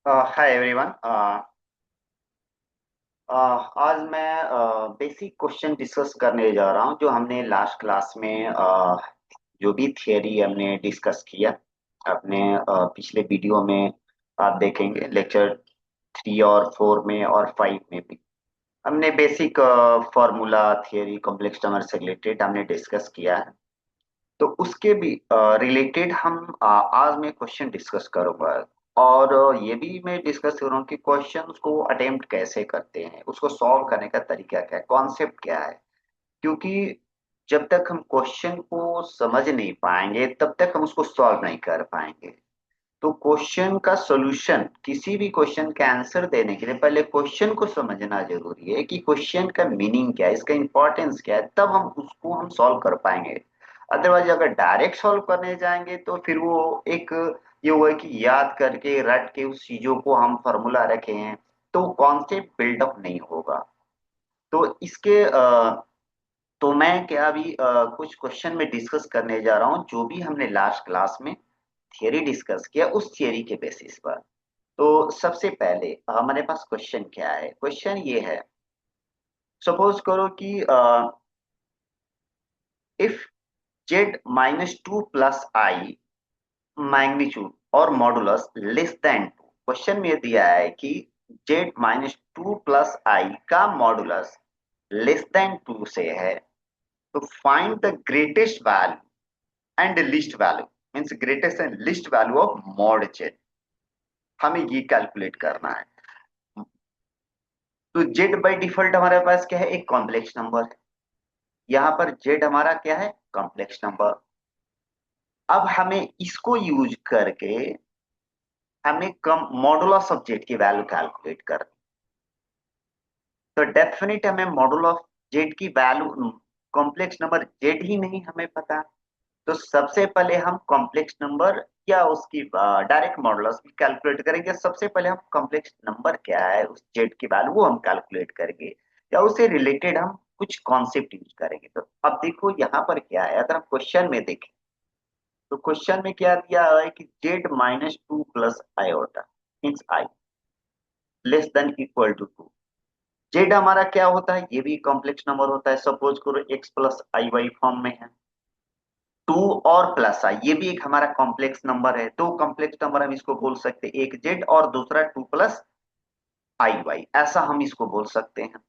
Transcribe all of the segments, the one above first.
Hi everyone. आज मैं basic question discuss करने जा रहा हूं जो हमने लास्ट क्लास में जो भी थियरी हमने डिस्कस किया अपने पिछले वीडियो में। आप देखेंगे लेक्चर 3 और 4 में और 5 में भी हमने basic formula theory complex number से रिलेटेड हमने डिस्कस किया है। तो उसके भी रिलेटेड हम आज मैं क्वेश्चन डिस्कस करूंगा। और ये भी मैं डिस्कस कर रहा हूँ कि क्वेश्चंस को अटेम्प्ट कैसे करते हैं, उसको सॉल्व करने का तरीका क्या है, कॉन्सेप्ट क्या है। क्योंकि जब तक हम क्वेश्चन को समझ नहीं पाएंगे तब तक हम उसको सॉल्व नहीं कर पाएंगे। तो क्वेश्चन का सॉल्यूशन, किसी भी क्वेश्चन का आंसर देने के लिए पहले क्वेश्चन को समझना जरूरी है कि क्वेश्चन का मीनिंग क्या है, इसका इंपॉर्टेंस क्या है, तब हम उसको हम सॉल्व कर पाएंगे। अदरवाइज अगर डायरेक्ट सॉल्व करने जाएंगे तो फिर वो एक ये हुआ कि याद करके रट के उस चीजों को हम फॉर्मूला रखे हैं तो कॉन्सेप्ट बिल्डअप नहीं होगा। तो इसके तो मैं क्या अभी कुछ क्वेश्चन में डिस्कस करने जा रहा हूँ जो भी हमने लास्ट क्लास में थियरी डिस्कस किया उस थियरी के बेसिस पर। तो सबसे पहले हमारे पास क्वेश्चन क्या है, क्वेश्चन ये है। सपोज करो कि if Z -2 plus I magnitude और मॉडुलस लेस देन 2। क्वेश्चन में दिया है कि जेड -2 प्लस आई का मॉडुलस लेस देन 2 से है। तो find the greatest value and least value, means greatest and least value of mod Z. हमें ये कैलकुलेट करना है। तो जेड बाई डिफॉल्ट हमारे पास क्या है, एक कॉम्प्लेक्स नंबर है। यहाँ पर जेड हमारा क्या है, कॉम्प्लेक्स नंबर। अब हमें इसको यूज करके हमें कम मॉडुलस ऑफ जेड की वैल्यू कैलकुलेट करनी। तो डेफिनेट हमें मॉडुल ऑफ जेड की वैल्यू, कॉम्प्लेक्स नंबर जेड ही नहीं हमें पता। तो सबसे पहले हम कॉम्प्लेक्स नंबर या उसकी डायरेक्ट मॉडुलस भी कैलकुलेट करेंगे। सबसे पहले हम कॉम्प्लेक्स नंबर क्या है उस जेड की वैल्यू वो हम कैलकुलेट करेंगे, या उससे रिलेटेड हम कुछ कॉन्सेप्ट यूज करेंगे। तो अब देखो यहाँ पर क्या है, अगर हम क्वेश्चन में देखें तो क्वेश्चन में क्या दिया है कि Z -2 plus iota means I less than equal to 2। Z हमारा क्या होता है, ये भी कॉम्प्लेक्स नंबर होता है। सपोज करो एक्स प्लस आई वाई फॉर्म में है। 2 और प्लस आई ये भी एक हमारा कॉम्प्लेक्स नंबर है। दो कॉम्प्लेक्स नंबर हम इसको बोल सकते हैं, एक जेड और दूसरा 2 प्लस आई वाई, ऐसा हम इसको बोल सकते हैं।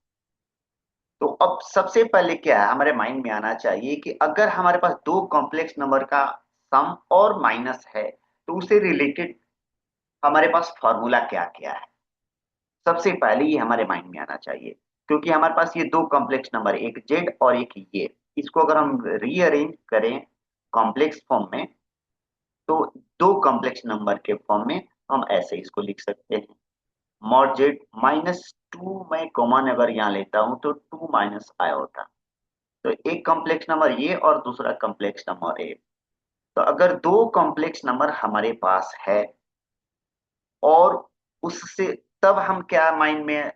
तो अब सबसे पहले क्या है हमारे माइंड में आना चाहिए कि अगर हमारे पास दो कॉम्प्लेक्स नंबर का सम और माइनस है तो उससे रिलेटेड हमारे पास फॉर्मूला क्या क्या है, सबसे पहले ये हमारे माइंड में आना चाहिए। क्योंकि हमारे पास ये दो कॉम्प्लेक्स नंबर, एक जेड और एक ये, इसको अगर हम रीअरेंज करें कॉम्प्लेक्स फॉर्म में तो दो कॉम्प्लेक्स नंबर के फॉर्म में हम ऐसे इसको लिख सकते हैं। मॉड जेड -2 मैं कॉमन अगर यहाँ लेता हूं तो 2 माइनस आयोटा। तो एक कॉम्प्लेक्स नंबर ये और दूसरा कॉम्प्लेक्स नंबर ए। तो अगर दो कॉम्प्लेक्स नंबर हमारे पास है और उससे, तब हम क्या माइंड में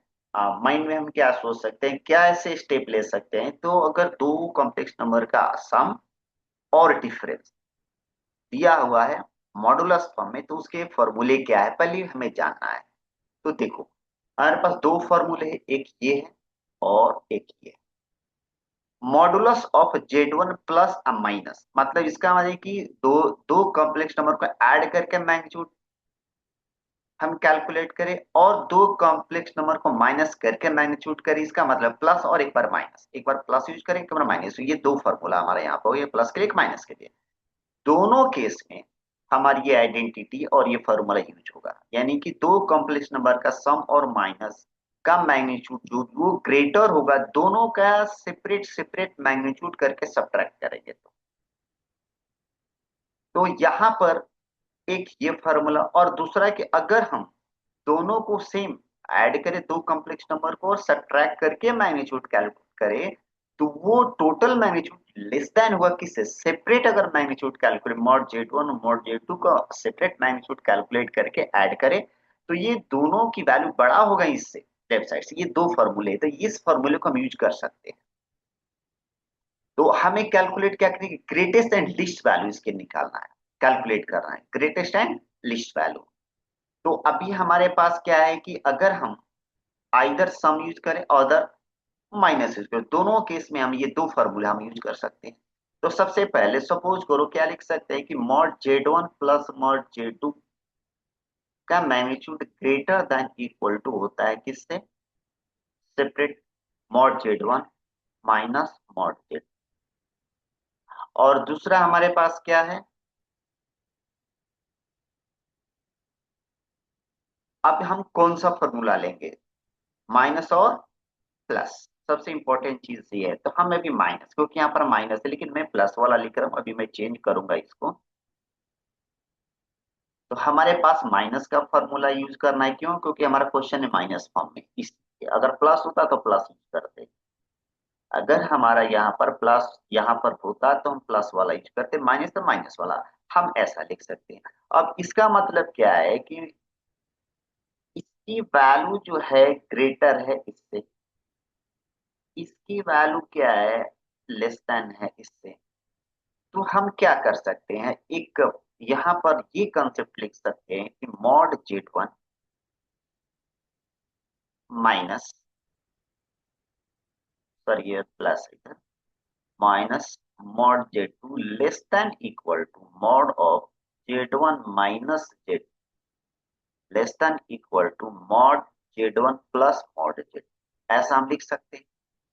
हम क्या सोच सकते हैं, क्या ऐसे स्टेप ले सकते हैं। तो अगर दो कॉम्प्लेक्स नंबर का सम और डिफरेंस दिया हुआ है मॉडुलस फॉर्म में तो उसके फॉर्मूले क्या है पहले हमें जानना है। तो देखो हमारे पास दो फॉर्मूले हैं, एक ये है और एक ये है। Modulus of z 1 plus minus, मतलब इसका मतलब है कि दो दो कॉम्प्लेक्स नंबर को ऐड करके मैग्नीट्यूड हम कैलकुलेट करें और दो कॉम्प्लेक्स नंबर को माइनस करके मैग्नीट्यूड करें। इसका मतलब प्लस और एक बार माइनस, एक बार प्लस यूज करें एक बार माइनस। तो ये दो फॉर्मूला हमारे यहाँ पर, ये प्लस के लिए एक माइनस के लिए। दोनों केस में हमारी ये आइडेंटिटी और ये फॉर्मूला यूज होगा। यानी कि दो कॉम्प्लेक्स नंबर का सम और माइनस का मैग्नीट्यूड जो वो ग्रेटर होगा, दोनों का सेपरेट सेपरेट मैग्नीट्यूड करके सब्ट्रैक्ट करेंगे। तो यहाँ पर एक ये फॉर्मूला, और दूसरा कि अगर हम दोनों को सेम ऐड करें दो कॉम्प्लेक्स नंबर को और सब्ट्रैक्ट करके मैग्नीट्यूड कैलकुलेट करें तो वो टोटल मैग्नीट्यूड लेस देन हुआ किससे, सेपरेट अगर मैग्नीट्यूड कैलकुलेट मॉड जेड 1 और मॉड जेड 2 का सेपरेट मैग्नीट्यूड कैलकुलेट करके ऐड करें तो ये दोनों की वैल्यू बड़ा होगा इससे, लेफ्ट साइड से। ये दो फॉर्मूले, तो इस फॉर्मूले को हम यूज कर सकते हैं। तो हमें कैलकुलेट क्या करेंगे, ग्रेटेस्ट एंड लिस्ट वैल्यू इसके निकालना है, कैलकुलेट करना है ग्रेटेस्ट एंड लिस्ट वैल्यू। तो अभी हमारे पास क्या है कि अगर हम आइदर सम यूज करें अदर माइनस यूज करें, दोनों केस में हम ये दो फॉर्मूला हम यूज कर सकते हैं। तो सबसे पहले सपोज करो क्या लिख सकते हैं कि mod Z1 plus mod Z2 का magnitude greater than equal to होता है किससे, separate mod Z1 minus mod Z। और दूसरा हमारे पास क्या है, अब हम कौन सा फॉर्मूला लेंगे, माइनस और प्लस। सबसे इंपॉर्टेंट चीज ये है, तो हम अभी माइनस, क्योंकि यहाँ पर माइनस है लेकिन मैं प्लस वाला लिख रहा हूँ, अभी मैं चेंज करूंगा इसको। तो हमारे पास माइनस का फॉर्मूला यूज करना है, क्यों, क्योंकि हमारा क्वेश्चन है माइनस फॉर्म में, इस अगर प्लस होता तो प्लस यूज करते, अगर हमारा यहाँ पर प्लस यहाँ पर होता तो हम प्लस वाला यूज करते, माइनस तो माइनस वाला, हम ऐसा लिख सकते हैं। अब इसका मतलब क्या है कि इसकी वैल्यू जो है ग्रेटर है इससे, इसकी वैल्यू क्या है, लेस देन है इससे। तो हम क्या कर सकते हैं, एक यहाँ पर ये कंसेप्ट लिख सकते हैं कि मॉड Z1 माइनस, सॉरी ये प्लस इधर, minus mod Z2 less than equal to mod of Z1 माइनस Z less than equal to mod Z1 plus mod Z, ऐसा हम लिख सकते हैं।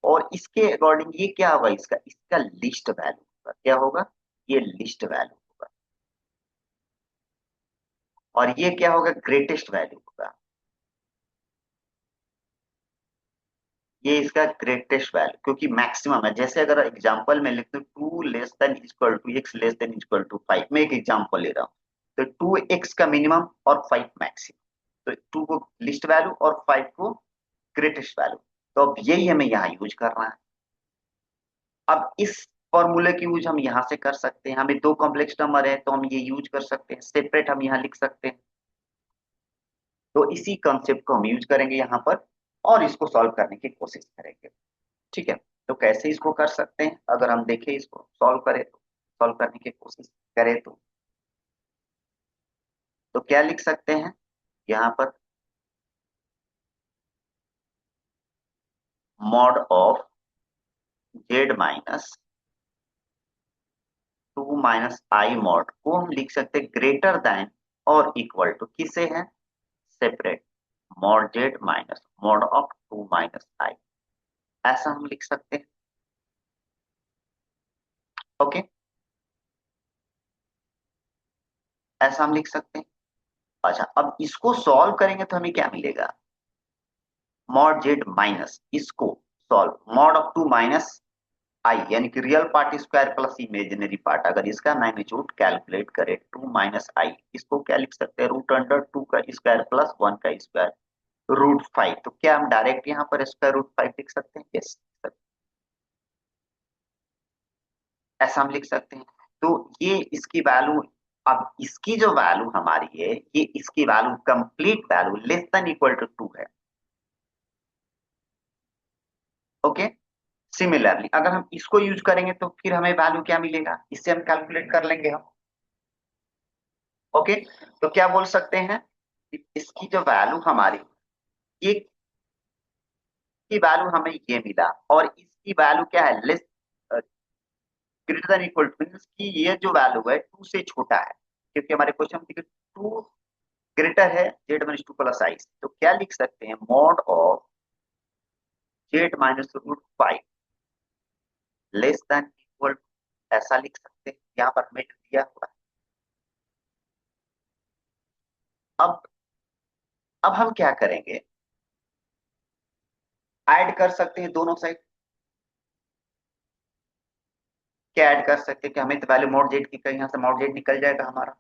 और इसके अकॉर्डिंग ये क्या होगा, इसका इसका लिस्ट वैल्यू होगा, क्या होगा, ये लिस्ट वैल्यू होगा, और ये क्या होगा, ग्रेटेस्ट वैल्यू होगा, ये इसका ग्रेटेस्ट वैल्यू, क्योंकि मैक्सिमम है। जैसे अगर एग्जांपल में लिख दूं 2 less than equal to x less than equal to 5, मैं एक एग्जांपल ले रहा हूँ, तो 2x का मिनिमम और 5 मैक्सिमम, तो 2 को लिस्ट वैल्यू और 5 को ग्रेटेस्ट वैल्यू। तो अब यही हमें यहाँ यूज करना है। अब इस फॉर्मूले की यूज हम यहाँ से कर सकते हैं, हमें दो कॉम्प्लेक्स नंबर है तो हम ये यूज कर सकते हैं, सेपरेट हम यहाँ लिख सकते हैं। तो इसी कॉन्सेप्ट को हम यूज करेंगे यहाँ पर, और इसको सॉल्व करने की कोशिश करेंगे। ठीक है, तो कैसे इसको कर सकते हैं, अगर हम देखें इसको सॉल्व करें तो, सॉल्व करने की कोशिश करें तो क्या लिख सकते हैं यहाँ पर, mod of z minus 2 - i mod को हम लिख सकते हैं ग्रेटर देन और इक्वल टू किसे है, separate mod Z minus mod of 2 - i, ऐसा हम लिख सकते हैं। ओके, ऐसा हम लिख सकते हैं। अच्छा, अब इसको सॉल्व करेंगे तो हमें क्या मिलेगा, मॉड जेड माइनस, इसको सॉल्व मॉड ऑफ 2 - i, यानी कि real part square plus imaginary part, अगर इसका मैग्नीट्यूड कैलकुलेट करें 2 - i, इसको क्या लिख सकते हैं, √2 का स्क्वायर प्लस 1 का स्क्वायर √5। तो क्या हम डायरेक्ट यहाँ पर स्क्वायर √5 लिख सकते हैं, यस, ऐसा हम लिख सकते हैं। तो ये इसकी वैल्यू, अब इसकी जो वैल्यू हमारी है, ये इसकी value complete value less than equal to 2 है। ओके, सिमिलरली अगर हम इसको यूज करेंगे तो फिर हमें वैल्यू क्या मिलेगा, इससे हम कैलकुलेट कर लेंगे हम। ओके, तो क्या बोल सकते हैं कि इसकी जो वैल्यू हमारी, ये की वैल्यू हमें ये मिला, और इसकी वैल्यू क्या है, less greater than equal to, means की ये जो वैल्यू है 2 से छोटा है, क्योंकि हमारे क्वेश्चन में 2 ग्रेटर है Z-2 + i, तो क्या लिख सकते हैं, mod of Z-√5 less than equal, ऐसा लिख सकते हैं, यहाँ पर हमें दिया हुआ है। अब अब हम क्या करेंगे, ऐड कर सकते हैं दोनों साइड। क्या ऐड कर सकते हैं कि हमें तो पहले मॉड जेड की, यहाँ से मॉड जेड निकल जाएगा हमारा।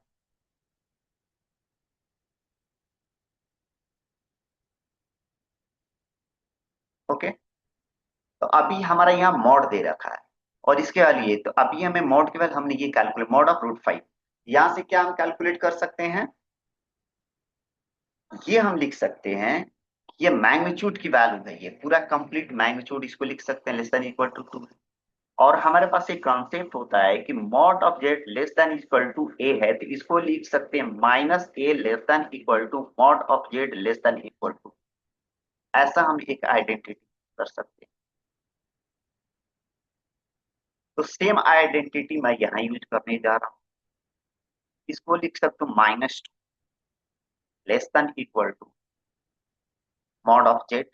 ओके, तो अभी हमारा यहाँ मॉड दे रखा है, और इसके वाली ये, तो अभी हमें मॉड के बाद हमने ये कैलकुलेट मॉड ऑफ √5, यहाँ से क्या हम कैलकुलेट कर सकते हैं, ये हम लिख सकते हैं, ये मैग्नीट्यूड की वैल्यू है, ये पूरा कंप्लीट मैग्नीट्यूड, इसको लिख सकते हैं लेस देन इक्वल टू 2। और हमारे पास एक कॉन्सेप्ट होता है कि mod of z less than equal to a है, तो इसको लिख सकते हैं minus a less than equal to mod of z less than equal to. ऐसा हम एक आइडेंटिटी कर सकते हैं। तो सेम आइडेंटिटी मैं यहाँ यूज करने जा रहा हूँ। इसको लिख सकते हो minus less than equal to mod of z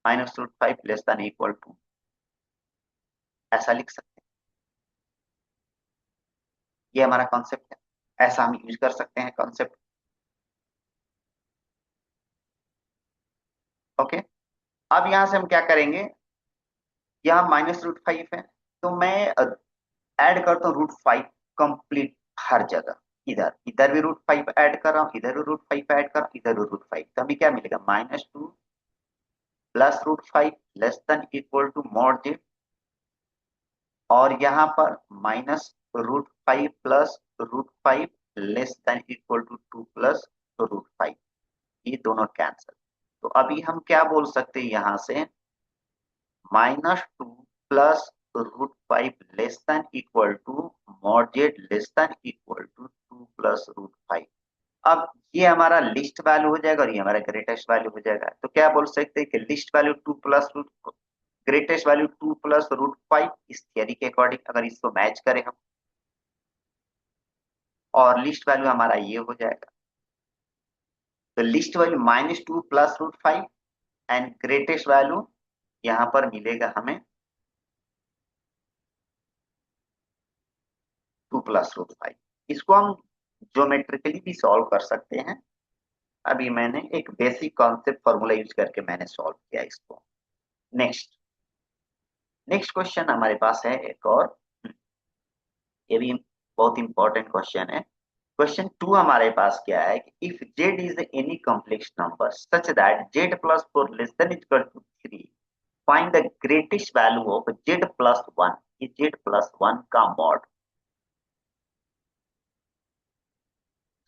minus root five less than equal to, ऐसा लिख सकते हैं। ये हमारा कॉन्सेप्ट है, ऐसा हम यूज कर सकते हैं कॉन्सेप्ट। ओके, अब यहां से हम क्या करेंगे, यहाँ माइनस रूट फाइव है, तो मैं ऐड करता हूँ रूट फाइव कंप्लीट हर जगह। इधर इधर भी रूट फाइव ऐड कर रहा हूँ, इधर भी रूट फाइव ऐड कर रहा हूँ, इधर भी रूट फाइव, तो हमें क्या मिलेगा minus two plus root five less than equal to mod z, और यहाँ पर minus root five plus root five less than equal to two plus root five, ये दोनों कैंसिल। तो अभी हम क्या बोल सकते हैं यहां से, minus two plus root five less than equal to mod z less than equal to two plus root five. अब ये हमारा लिस्ट वैल्यू हो जाएगा और ये हमारा ग्रेटेस्ट वैल्यू हो जाएगा। तो क्या बोल सकते हैं कि least value two plus root, greatest value two plus root five, इस थियरी के अकॉर्डिंग अगर इसको मैच करें हम, और लिस्ट वैल्यू हमारा ये हो जाएगा। तो least value minus two plus root five and greatest value यहाँ पर मिलेगा हमें टू प्लस रूट फाइव। इसको हम ज्योमेट्रिकली भी सॉल्व कर सकते हैं। अभी मैंने एक बेसिक कॉन्सेप्ट फॉर्मूला यूज करके मैंने सॉल्व किया इसको। नेक्स्ट नेक्स्ट क्वेश्चन हमारे पास है एक और, ये भी बहुत इंपॉर्टेंट क्वेश्चन है। क्वेश्चन टू हमारे पास क्या है कि if z is any complex number such that z plus four less than equal to three, find the greatest value of z plus one. ये जेड प्लस वन का mod,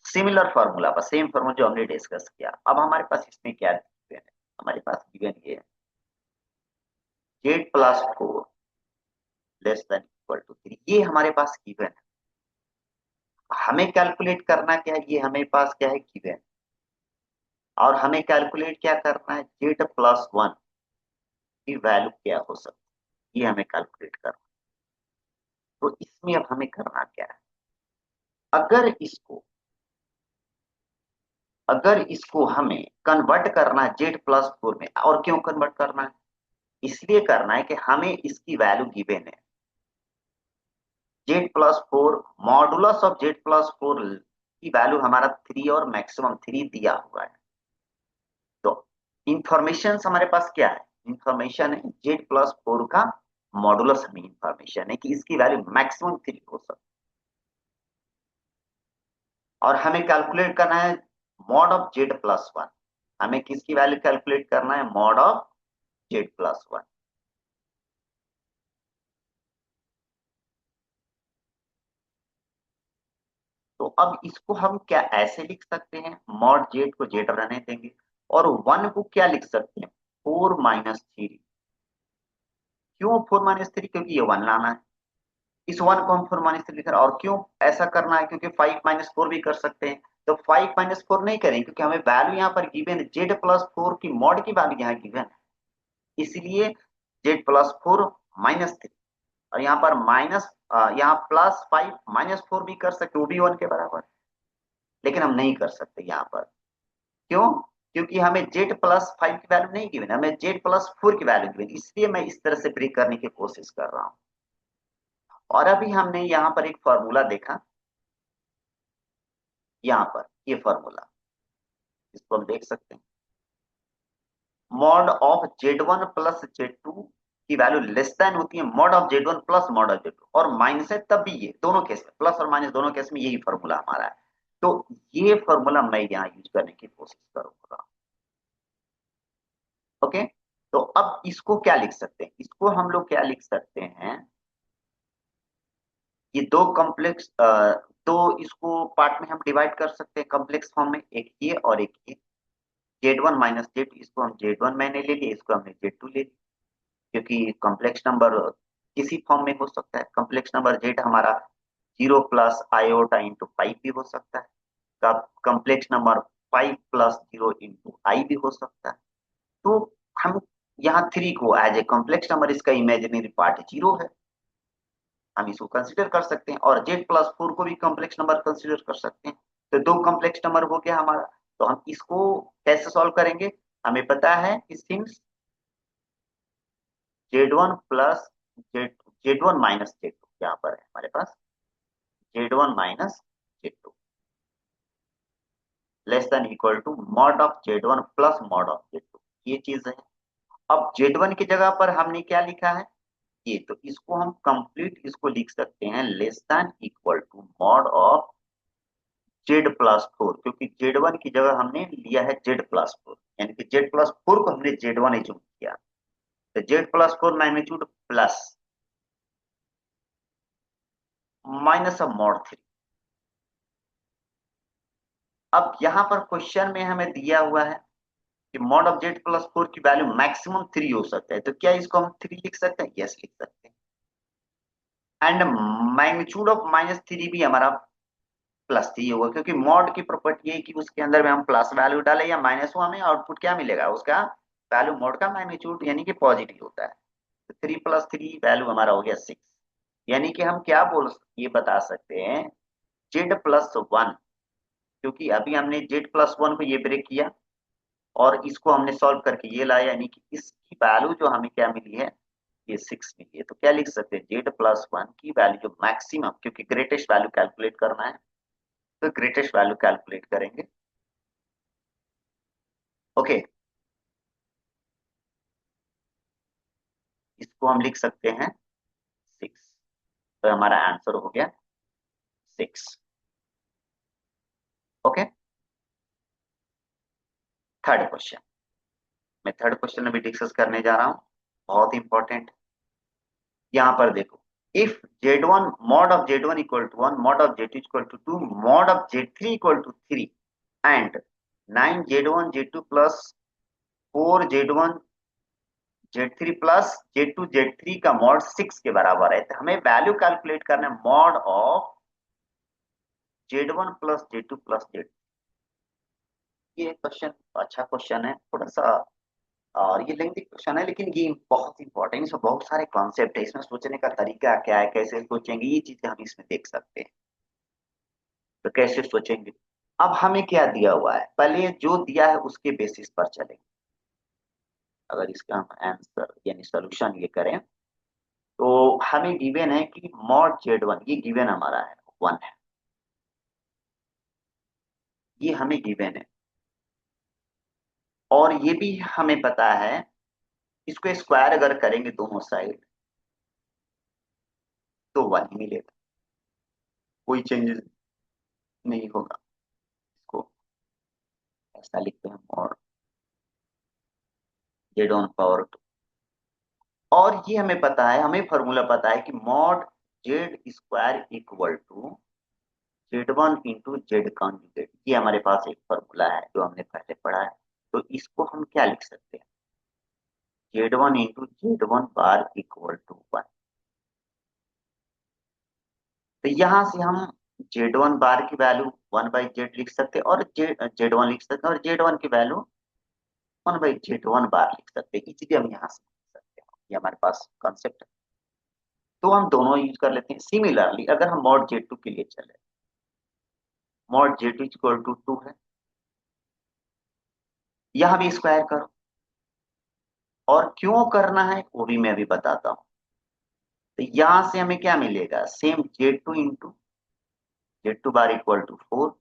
similar formula पर same formula जो हमने discuss किया। अब हमारे पास इसमें क्या गिवन है, हमारे पास गिवन ये है z plus four less than equal to three, ये हमारे पास गिवन है। हमें कैलकुलेट करना क्या है, ये हमेरे पास क्या है गिवन, और हमें कैलकुलेट क्या करना है जेड प्लस वन की वैल्यू क्या हो सकती है, ये हमें कैलकुलेट करना। तो इसमें अब हमें करना क्या है, अगर इसको अगर इसको हमें कन्वर्ट करना है जेड प्लस फोर में, और क्यों कन्वर्ट करना है, इसलिए करना है कि हमें इसकी वैल्यू गिवन है z plus four, modulus of z plus four की वैल्यू हमारा थ्री और मैक्सिमम थ्री दिया हुआ है। तो इंफॉर्मेशन हमारे पास क्या है, इंफॉर्मेशन है जेड प्लस फोर का मॉडुलस, हमें इंफॉर्मेशन है कि इसकी वैल्यू मैक्सिमम थ्री हो सकती है, और हमें कैलकुलेट करना है mod of z plus one. हमें किसकी वैल्यू कैलकुलेट करना है, mod of z plus one. तो अब इसको हम क्या ऐसे लिख सकते हैं, मॉड जेड को जेड रहने देंगे, और वन को क्या लिख सकते हैं फोर माइनस थ्री। क्यों फोर माइनस थ्री, क्योंकि ये वन लाना है, इस वन को हम फोर माइनस थ्री लिख रहे हैं। और क्यों ऐसा करना है, क्योंकि फाइव माइनस फोर भी कर सकते हैं। तो फाइव माइनस फोर नहीं करेंगे क्योंकि हमें वैल्यू यहाँ पर गिवन है जेड प्लस फोर की मॉड की वैल्यू यहाँ गिवन है, इसलिए Z plus four minus three. और यहाँ पर माइनस, यहाँ प्लस फाइव माइनस फोर भी कर सकते, वो भी वन के बराबर है, लेकिन हम नहीं कर सकते यहाँ पर। क्यों, क्योंकि हमें जेड प्लस फाइव की वैल्यू नहीं गिवन, हमें जेड प्लस फोर की वैल्यू गिवन, इसलिए मैं इस तरह से ब्रेक करने की कोशिश कर रहा हूँ। और अभी हमने यहाँ पर एक फॉर्मूला देखा, यहाँ पर ये फॉर्मूला, इसको हम देख सकते हैं mod of z one plus z two की वैल्यू लेस देन होती है mod of z one plus mod of z two, और माइनस है तब भी ये दोनों केस में, प्लस और माइनस दोनों केस में यही फॉर्मूला हमारा है। तो ये फॉर्मूला मैं यहाँ यूज करने की कोशिश करूंगा। ओके, तो अब इसको क्या लिख सकते हैं, इसको हम लोग क्या लिख सकते हैं, ये दो कॉम्प्लेक्स, दो इसको पार्ट में हम डिवाइड कर सकते हैं कॉम्प्लेक्स फॉर्म में, एक ये और एक ये। जेड वन माइनस जेड, इसको हम जेड वन मैंने ले लिया, इसको हमने जेड टू ले लिया, क्योंकि कॉम्प्लेक्स नंबर किसी फॉर्म में हो सकता है। कॉम्प्लेक्स नंबर जेड हमारा 0 + i/5 भी हो सकता है। कॉम्प्लेक्स नंबर 5 + 0 × i भी हो सकता है। तो हम यहाँ 3 को एज ए कॉम्प्लेक्स नंबर, इसका इमेजिनरी पार्ट 0 है, हम इसको कंसिडर कर सकते हैं। और z+4 को भी कॉम्प्लेक्स नंबर कंसिडर कर सकते हैं। तो 2 कॉम्प्लेक्स नंबर हो गया हमारा। तो हम इसको कैसे सॉल्व करेंगे? हमें पता है कि since z1 plus z1 - z2 यहाँ पर है हमारे पास z1 - z2 less than equal to mod of z1 plus mod of z2, ये चीज है। अब z1 की जगह पर हमने क्या लिखा है? ये तो इसको हम कंप्लीट इसको लिख सकते हैं less than equal to mod of z+4, क्योंकि z1 की जगह हमने लिया है z+4, यानी कि z+4 को हमने z1 एज्यूम किया। तो z+4 magnitude plus minus of mod 3। अब यहाँ पर क्वेश्चन में हमें दिया हुआ है कि मॉड ऑफ z+4 की वैल्यू मैक्सिमम 3 हो सकता है। तो क्या इसको हम 3 लिख सकते हैं? यस, लिख सकते हैं। एंड मैग्नीट्यूड ऑफ -3 भी हमारा +3 होगा, क्योंकि मॉड की प्रॉपर्टी है कि उसके अंदर में हम प्लस वैल्यू डालें या माइनस हो, हमें आउटपुट क्या मिलेगा? उसका वैल्यू मॉड का मैग्नीट्यूड यानी कि पॉजिटिव होता है। तो 3 + 3 वैल्यू हमारा हो गया 6। यानी कि हम क्या ये बता सकते हैं z+1, क्योंकि अभी हमने z+1 को ये ब्रेक किया और इसको हमने सॉल्व करके ये लाया, यानी कि इसकी वैल्यू जो हमें क्या मिली है? ये 6 मिली है। तो क्या लिख सकते हैं? z+1 की वैल्यू जो मैक्सिमम, क्योंकि ग्रेटेस्ट वैल्यू कैलकुलेट करना है, तो ग्रेटेस्ट वैल्यू कैलकुलेट करेंगे। ओके, इसको हम लिख सकते हैं 6। तो हमारा आंसर हो गया 6। Okay, third question. मैं थर्ड क्वेश्चन अभी डिस्कस करने जा रहा हूं, बहुत इंपॉर्टेंट। यहाँ पर देखो, if z1 mod of z1 equal to 1, mod of z2 equal to 2, mod of z3 equal to 3 and 9z1 z2 plus 4z1 z3 plus z2 z3 का मॉड 6 के बराबर है, तो हमें वैल्यू कैलकुलेट करना है mod of z1 plus z2 plus z। ये question अच्छा क्वेश्चन है थोड़ा सा, और ये लेंथी क्वेश्चन है, लेकिन ये बहुत इंपॉर्टेंट है। इसमें बहुत सारे कॉन्सेप्ट है, इसमें सोचने का तरीका क्या है, कैसे सोचेंगे, ये चीजें हम इसमें देख सकते हैं। तो कैसे सोचेंगे? अब हमें क्या दिया हुआ है, पहले जो दिया है उसके बेसिस पर चलेंगे। अगर इसका हम आंसर यानी सोल्यूशन ये करें, तो हमें गिवन है कि मॉड z1, ये गिवन हमारा है 1 है, ये हमें गिवन है। और ये भी हमें पता है, इसको स्क्वायर अगर करेंगे दोनों साइड तो 1 ही मिलेगा, कोई चेंजेस नहीं होगा। इसको ऐसा लिखते हैं मॉड z1 पावर 2। और ये हमें पता है, हमें फॉर्मूला पता है कि mod z² equal to z1 × z conjugate, ये हमारे पास एक फॉर्मूला है जो हमने पहले पढ़ा है। तो इसको हम क्या लिख सकते हैं? z1 × z1 bar equal to 1। तो यहां से हम z1 बार की वैल्यू 1/z लिख सकते हैं, और z1 लिख सकते हैं, और z1 की वैल्यू 1/z1 बार लिख सकते हैं। इसीलिए हम यहाँ से लिख सकते हैं, ये हमारे पास कॉन्सेप्ट है। तो हम दोनों यूज कर लेते हैं। सिमिलरली अगर हम मॉड z2 के लिए चले, मॉड z2 इक्वल टू 2 है, यहां भी स्क्वायर करो। और क्यों करना है वो भी मैं अभी बताता हूँ। तो यहां से हमें क्या मिलेगा? Same z2 bar equal to 4,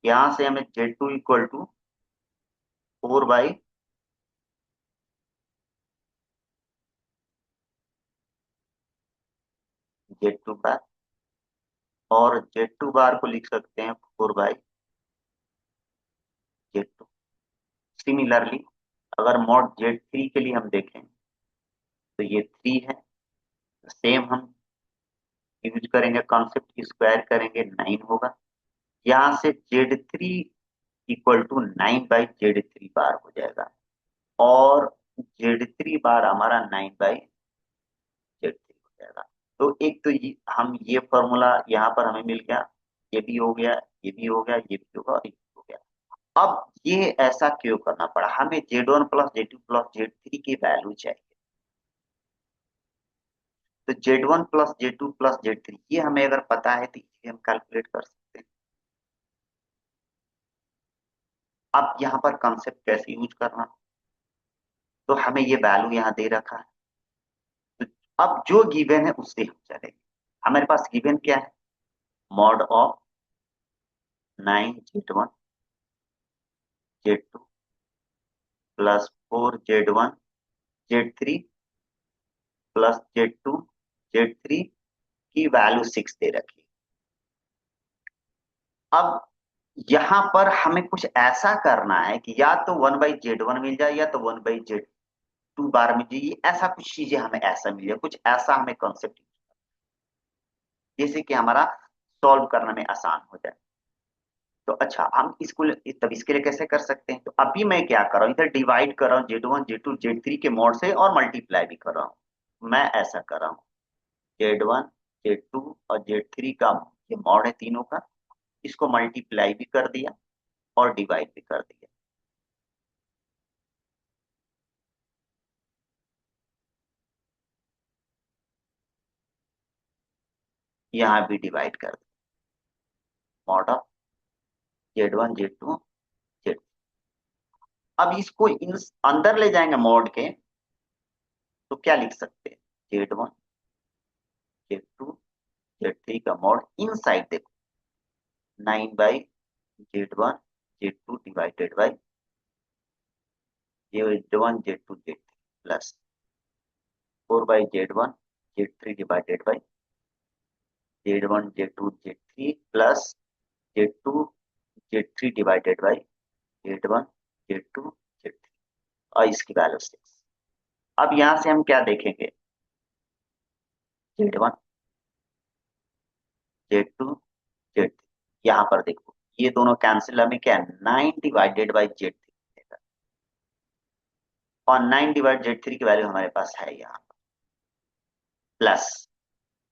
यहां से हमें z2 इक्वल टू 4/z2 बार, और z2 बार को लिख सकते हैं 4/z2। सिमिलरली अगर मॉड z3 के लिए हम देखें, तो ये 3 है, सेम हम यूज करेंगे कॉन्सेप्ट, स्क्वायर करेंगे 9 होगा। यहाँ से z3 इक्वल टू 9/z3 बार हो जाएगा, और z3 बार हमारा 9/z3। जाएगा। तो एक तो हम ये फॉर्मूला यहाँ पर हमें मिल गया, ये भी हो गया, ये भी हो गया, ये भी होगा और ये भी हो गया। अब ये ऐसा क्यों करना पड़ा, हमें Z1 plus Z2 plus Z3 की वैल्यू चाहिए। तो Z1 plus Z2 plus Z3 ये हमें अगर पता है तो इसे हम कैलकुलेट कर सकते हैं। अब यहाँ पर कंसेप्ट कैसे यूज करना, तो हमें ये वैल्यू यहाँ दे रखा है, तो अब जो गिवन है उससे हम चलेंगे। हमारे पास गिवन क्या है, mod of 9Z1 Z2 plus 4Z1 Z3 plus Z2 Z3 की वैल्यू 6 दे रखी। अब यहाँ पर हमें कुछ ऐसा करना है कि या तो 1/Z1 मिल जाए या तो 1/Z2 बार मिल जाए, ऐसा कुछ चीजें हमें ऐसा मिल जाए, कुछ ऐसा हमें कॉन्सेप्ट जैसे कि हमारा सॉल्व करने में आसान हो जाए। तो अच्छा हम इसको तब इसके लिए कैसे कर सकते हैं, तो अभी मैं क्या कर रहा हूँ, इधर डिवाइड कर रहा हूँ Z1 Z2 Z3 के मोड से और मल्टीप्लाई भी कर रहा हूँ। मैं ऐसा कर रहा हूँ Z1 Z2 और Z3 का ये मॉड है तीनों का, इसको मल्टीप्लाई भी कर दिया और डिवाइड भी कर दिया। यहाँ भी डिवाइड कर दिया, mod of Z1 Z2 Z। अब इसको इन अंदर ले जाएंगे मॉड के, तो क्या लिख सकते हैं, Z1 Z2 Z3 का मॉड इन साइड देखो, 9/Z1 Z2 divided by Z1 Z2 Z3 plus 4/Z1 Z3 divided by Z1 Z2 Z3 plus Z2 Z3 divided by Z1 Z2 Z3 और इसकी वैल्यू 6। अब यहां से हम क्या देखेंगे, Z1 Z2 Z3, यहाँ पर देखो ये दोनों कैंसिल, हमें क्या 9/Z3 और 9/Z3 की वैल्यू हमारे पास है यहाँ पर, प्लस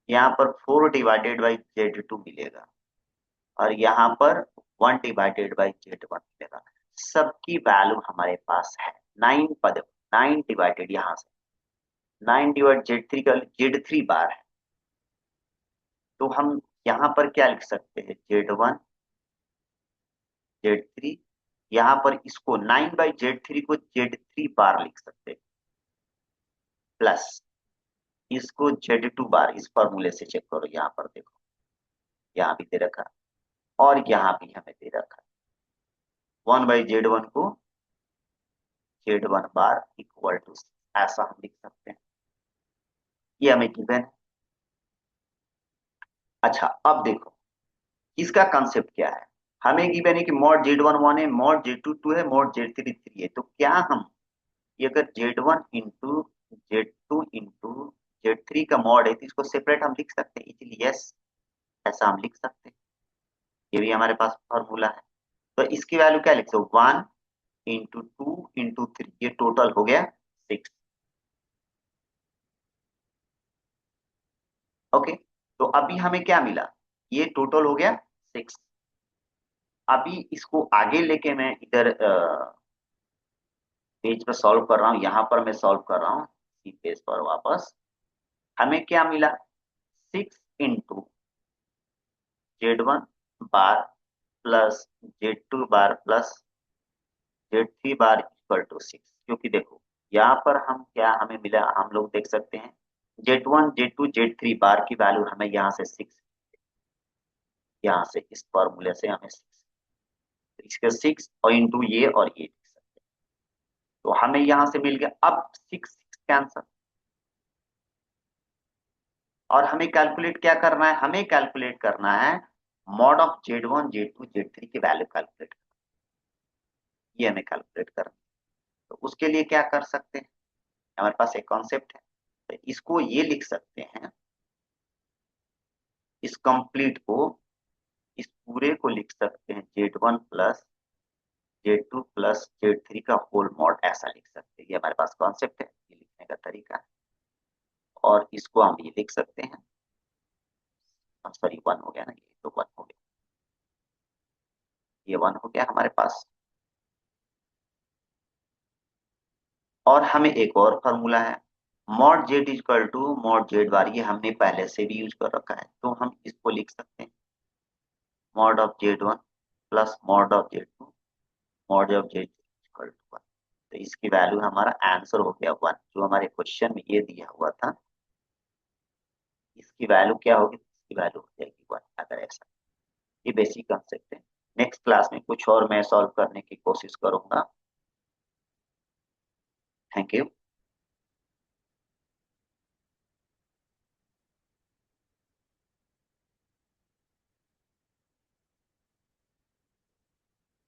यहाँ पर 4/Z2 मिलेगा और यहाँ पर 1/Z1 मिलेगा। सबकी वैल्यू हमारे पास है 9 पद, 9 डिवाइडेड यहाँ से 9/Z3 का Z3 बार है, तो हम यहाँ पर क्या लिख सकते हैं, Z1 Z3, यहाँ पर इसको 9/Z3 को Z3 बार लिख सकते हैं, प्लस इसको Z2 बार, इस फॉर्मूले से चेक करो, यहाँ पर देखो यहाँ भी दे रखा और यहाँ भी हमें दे रखा, 1/Z1 को Z1 बार इक्वल टू, ऐसा हम लिख सकते हैं, ये हमें गिवन है। अच्छा अब देखो इसका कंसेप्ट क्या है, हमें गिवन है कि मॉड Z1 1 है, मॉड Z2 2 है, मॉड Z3 3 है, तो क्या हम ये अगर Z1 into Z2 into Z3 का मॉड है तो इसको सेपरेट हम लिख सकते हैं इजीली, यस ऐसा हम लिख सकते हैं, ये भी हमारे पास फॉर्मूला है। तो इसकी वैल्यू क्या लिख सकते, 1 इंटू 2 इंटू 3, ये टोटल हो गया 6। ओके, तो अभी हमें क्या मिला, ये टोटल हो गया 6। अभी इसको आगे लेके मैं इधर पेज पर सॉल्व कर रहा हूँ, यहाँ पर मैं सॉल्व कर रहा हूँ इसी पेज पर वापस, हमें क्या मिला 6 into Z1 bar plus Z2 bar plus Z3 bar equal to 6, क्योंकि देखो यहाँ पर हम क्या हमें मिला, हम लोग देख सकते हैं Z1 Z2 Z3 बार की वैल्यू हमें यहाँ से 6, यहाँ से इस फॉर्मूले से हमें 6, इसके 6 और इंटू ये और ये लिख सकते हैं, तो हमें यहाँ से मिल गया। अब 6 कैंसर, और हमें कैलकुलेट क्या करना है, हमें कैलकुलेट करना है mod of Z1 Z2 Z3 की वैल्यू कैलकुलेट, ये हमें कैलकुलेट करना है। तो उसके लिए क्या कर सकते हैं, हमारे पास एक कॉन्सेप्ट है, तो इसको ये लिख सकते हैं, इस कंप्लीट को, इस पूरे को लिख सकते हैं Z1 plus Z2 plus Z3 का होल मॉड, ऐसा लिख सकते हैं, ये हमारे पास कॉन्सेप्ट है, ये लिखने का तरीका है। और इसको हम ये लिख सकते हैं, सॉरी 1 हो गया ना, ये तो 1 हो गया, ये 1 हो गया हमारे पास। और हमें एक और फॉर्मूला है, mod z equal to mod z bar, ये हमने पहले से भी यूज कर रखा है, तो हम इसको लिख सकते हैं mod of z 1 plus mod of z 2 mod of z equal to 1। तो इसकी वैल्यू हमारा आंसर हो गया 1, जो हमारे क्वेश्चन में ये दिया हुआ था, इसकी वैल्यू क्या होगी, इसकी वैल्यू हो जाएगी 1, अगर ऐसा। ये बेसिक कंसेप्ट है। नेक्स्ट क्लास में कुछ और मैं सॉल्व करने की कोशिश करूंगा। Thank you.